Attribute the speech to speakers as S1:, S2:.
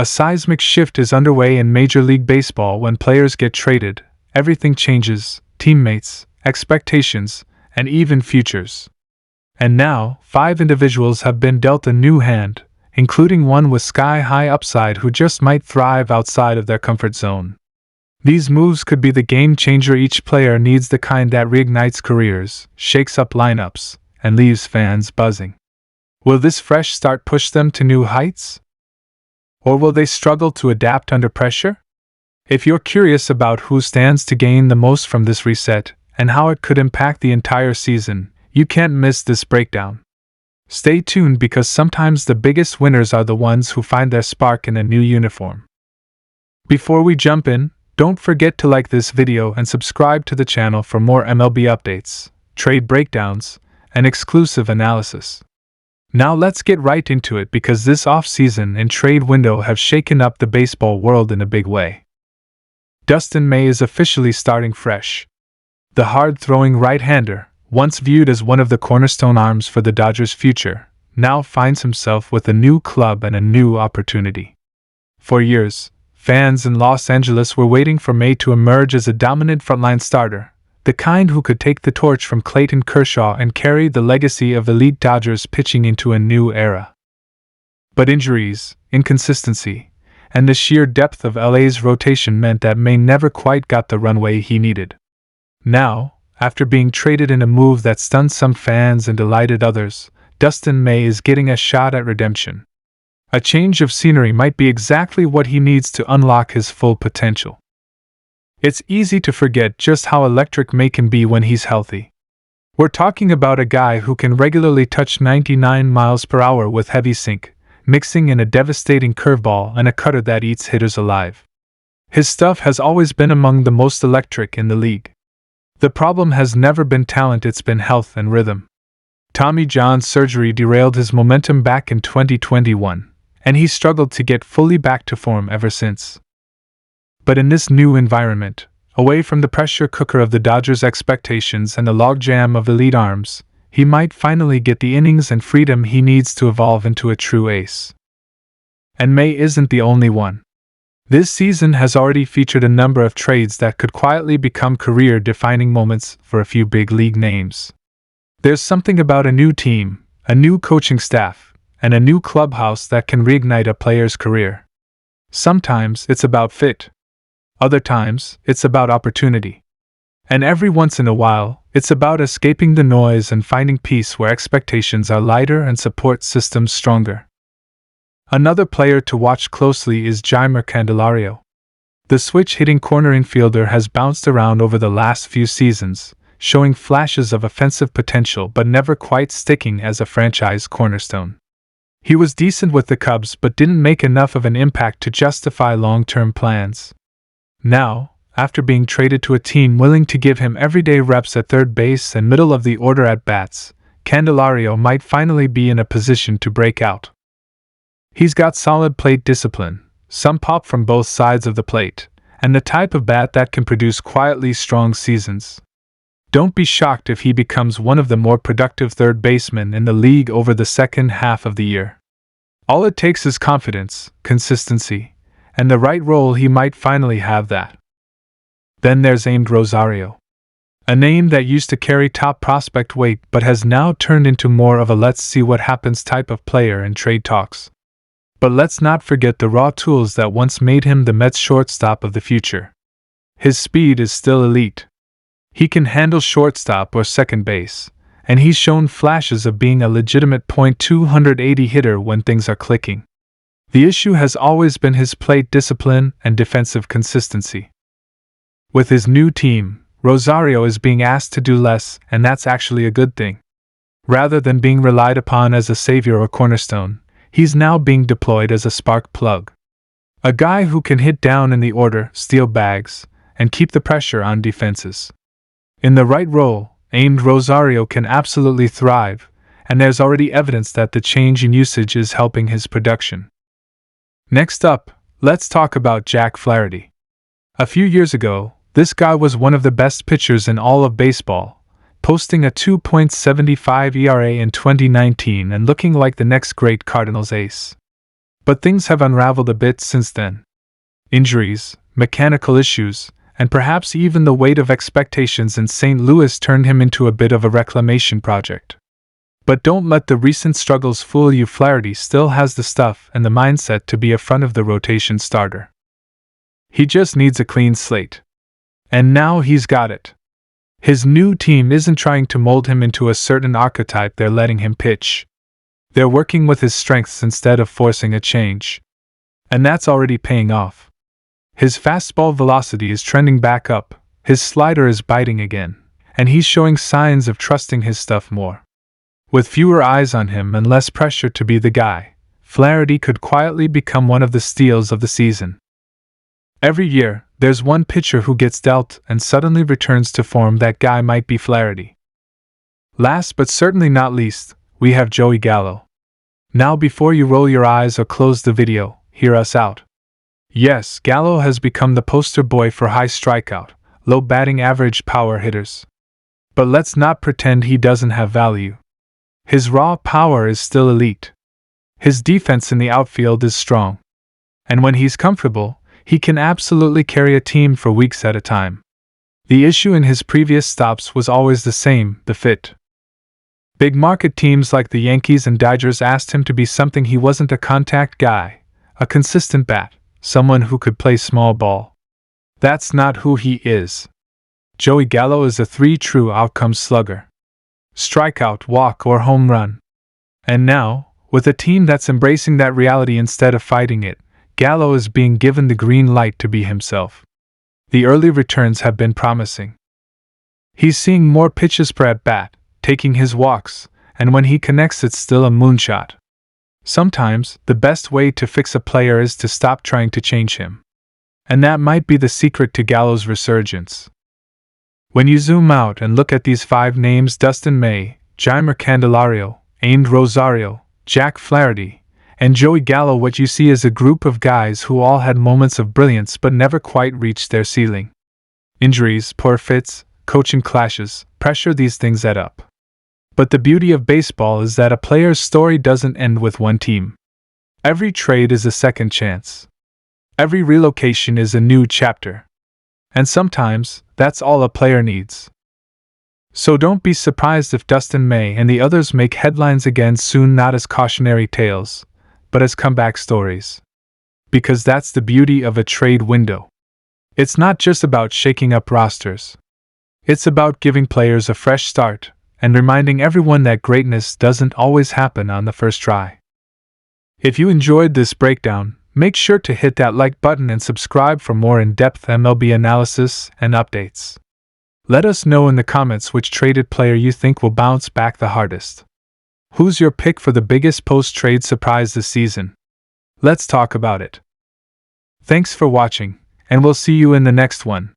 S1: A seismic shift is underway in Major League Baseball. When players get traded, everything changes: teammates, expectations, and even futures. And now, 5 individuals have been dealt a new hand, including one with sky-high upside who just might thrive outside of their comfort zone. These moves could be the game changer. Each player needs, the kind that reignites careers, shakes up lineups, and leaves fans buzzing. Will this fresh start push them to new heights? Or will they struggle to adapt under pressure? If you're curious about who stands to gain the most from this reset, and how it could impact the entire season, you can't miss this breakdown. Stay tuned, because sometimes the biggest winners are the ones who find their spark in a new uniform. Before we jump in, don't forget to like this video and subscribe to the channel for more MLB updates, trade breakdowns, and exclusive analysis. Now let's get right into it, because this off-season and trade window have shaken up the baseball world in a big way. Dustin May is officially starting fresh. The hard-throwing right-hander, once viewed as one of the cornerstone arms for the Dodgers' future, now finds himself with a new club and a new opportunity. For years, fans in Los Angeles were waiting for May to emerge as a dominant frontline starter, the kind who could take the torch from Clayton Kershaw and carry the legacy of elite Dodgers pitching into a new era. But injuries, inconsistency, and the sheer depth of LA's rotation meant that May never quite got the runway he needed. Now, after being traded in a move that stunned some fans and delighted others, Dustin May is getting a shot at redemption. A change of scenery might be exactly what he needs to unlock his full potential. It's easy to forget just how electric May can be when he's healthy. We're talking about a guy who can regularly touch 99 miles per hour with heavy sink, mixing in a devastating curveball and a cutter that eats hitters alive. His stuff has always been among the most electric in the league. The problem has never been talent, it's been health and rhythm. Tommy John's surgery derailed his momentum back in 2021, and he struggled to get fully back to form ever since. But in this new environment, away from the pressure cooker of the Dodgers' expectations and the logjam of elite arms, he might finally get the innings and freedom he needs to evolve into a true ace. And May isn't the only one. This season has already featured a number of trades that could quietly become career-defining moments for a few big league names. There's something about a new team, a new coaching staff, and a new clubhouse that can reignite a player's career. Sometimes it's about fit. Other times, it's about opportunity. And every once in a while, it's about escaping the noise and finding peace where expectations are lighter and support systems stronger. Another player to watch closely is Jeimer Candelario. The switch-hitting corner infielder has bounced around over the last few seasons, showing flashes of offensive potential but never quite sticking as a franchise cornerstone. He was decent with the Cubs but didn't make enough of an impact to justify long-term plans. Now, after being traded to a team willing to give him everyday reps at third base and middle-of-the-order at-bats, Candelario might finally be in a position to break out. He's got solid plate discipline, some pop from both sides of the plate, and the type of bat that can produce quietly strong seasons. Don't be shocked if he becomes one of the more productive third basemen in the league over the second half of the year. All it takes is confidence, consistency, and the right role. He might finally have that. Then there's Amed Rosario. A name that used to carry top prospect weight but has now turned into more of a let's see what happens type of player in trade talks. But let's not forget the raw tools that once made him the Mets shortstop of the future. His speed is still elite. He can handle shortstop or second base, and he's shown flashes of being a legitimate .280 hitter when things are clicking. The issue has always been his plate discipline and defensive consistency. With his new team, Rosario is being asked to do less, and that's actually a good thing. Rather than being relied upon as a savior or cornerstone, he's now being deployed as a spark plug. A guy who can hit down in the order, steal bags, and keep the pressure on defenses. In the right role, Amed Rosario can absolutely thrive, and there's already evidence that the change in usage is helping his production. Next up, let's talk about Jack Flaherty. A few years ago, this guy was one of the best pitchers in all of baseball, posting a 2.75 ERA in 2019 and looking like the next great Cardinals ace. But things have unraveled a bit since then. Injuries, mechanical issues, and perhaps even the weight of expectations in St. Louis turned him into a bit of a reclamation project. But don't let the recent struggles fool you. Flaherty still has the stuff and the mindset to be a front-of-the-rotation starter. He just needs a clean slate. And now he's got it. His new team isn't trying to mold him into a certain archetype, they're letting him pitch. They're working with his strengths instead of forcing a change. And that's already paying off. His fastball velocity is trending back up, his slider is biting again, and he's showing signs of trusting his stuff more. With fewer eyes on him and less pressure to be the guy, Flaherty could quietly become one of the steals of the season. Every year, there's one pitcher who gets dealt and suddenly returns to form. That guy might be Flaherty. Last but certainly not least, we have Joey Gallo. Now before you roll your eyes or close the video, hear us out. Yes, Gallo has become the poster boy for high strikeout, low batting average power hitters. But let's not pretend he doesn't have value. His raw power is still elite. His defense in the outfield is strong. And when he's comfortable, he can absolutely carry a team for weeks at a time. The issue in his previous stops was always the same, the fit. Big market teams like the Yankees and Dodgers asked him to be something he wasn't: a contact guy, a consistent bat, someone who could play small ball. That's not who he is. Joey Gallo is a 3 true outcome slugger. Strikeout, walk, or home run. And now, with a team that's embracing that reality instead of fighting it, Gallo is being given the green light to be himself. The early returns have been promising. He's seeing more pitches per at-bat, taking his walks, and when he connects it's still a moonshot. Sometimes, the best way to fix a player is to stop trying to change him. And that might be the secret to Gallo's resurgence. When you zoom out and look at these 5 names: Dustin May, Jeimer Candelario, Amed Rosario, Jack Flaherty, and Joey Gallo, what you see is a group of guys who all had moments of brilliance but never quite reached their ceiling. Injuries, poor fits, coaching clashes, pressure, these things add up. But the beauty of baseball is that a player's story doesn't end with one team. Every trade is a second chance. Every relocation is a new chapter. And sometimes, that's all a player needs. So don't be surprised if Dustin May and the others make headlines again soon, not as cautionary tales, but as comeback stories. Because that's the beauty of a trade window. It's not just about shaking up rosters. It's about giving players a fresh start, and reminding everyone that greatness doesn't always happen on the first try. If you enjoyed this breakdown, make sure to hit that like button and subscribe for more in-depth MLB analysis and updates. Let us know in the comments which traded player you think will bounce back the hardest. Who's your pick for the biggest post-trade surprise this season? Let's talk about it. Thanks for watching, and we'll see you in the next one.